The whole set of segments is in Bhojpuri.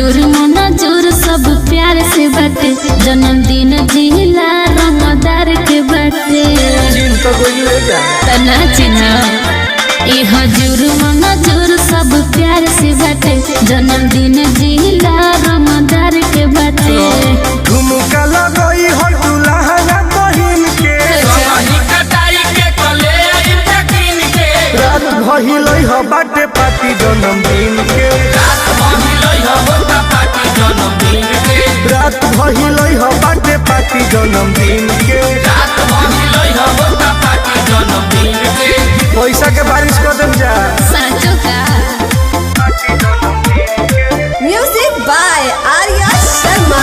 हजूर मनाजूर सब प्यार से बाटे जन्मदिन जिला रंगदार के बाटे तना चिन्हा ए हजूर मनाजूर सब प्यार से बाटे जन्मदिन जिला रंगदार के बाटे झुमका लगई हो दुल्हा बहिन के रात भइलई हो बाटे पार्टी जन्मदिन के रात भइलई हो बाटे पार्टी जन्मदिन के पैसा के बारिश कर देम जा साचो का म्यूजिक बाय आर्या शर्मा।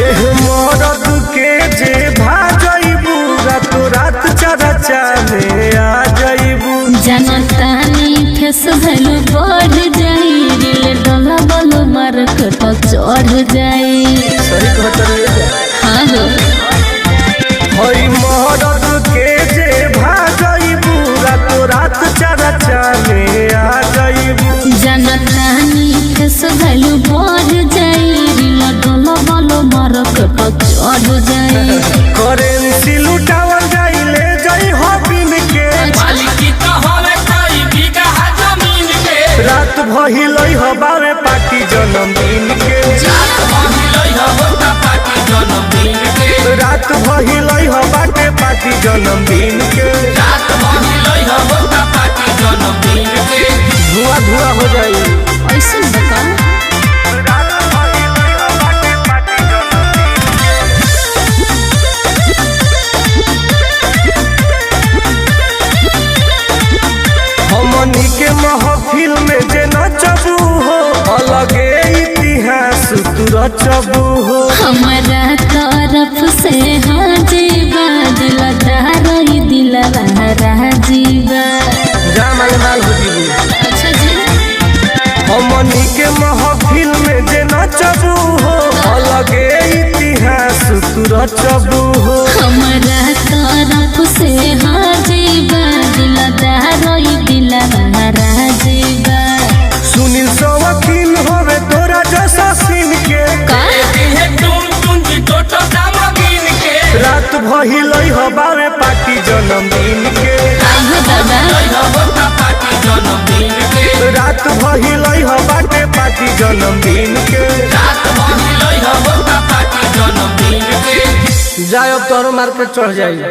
एह मरद के जे भाजइबू रातो रात चरचा में आ जइबू जनतानी फेस भैलू बढ़ जाई दिल डोला बोलो मार्केट चढ़ जाई सही कहत रे हाँ हो हई मरद के जे भाजइबू रातो रात चरचा में आ जइबू जनतानी फेस भैलू बढ़ जाई दिल डोला बोलो मार्केट चढ़ जाई करेंसी लुटावल जाइले जई हो बिन के रात भइलई हो बावे पार्टी जन्मदिन के रात भइलई हो बाटे पार्टी जन्मदिन के धुआं धुआं हो जाई ऐसे बता हमनी के महफिल में जे नचबू हो अलगे इतिहास तू रचबू हो हमारा तरफ से हाजीबा दिलदार दिलवा राजीबा जामल माल हो जीबू अच्छा जी हमनी के महफिल में जे नचबू हो अलगे इतिहास तू रचबू हो हमारा तरफ से हाजीबा दिलदार दिलवा राजीबा सुनील सवकील होवे तोरा जैसा सीन के रात भइलई हो बावे पार्टी जन्मदिन के आइयो दादा रात भइलई हो बाटे पार्टी जन्मदिन के जाए अब तोरो मार्केट चढ़ जाई।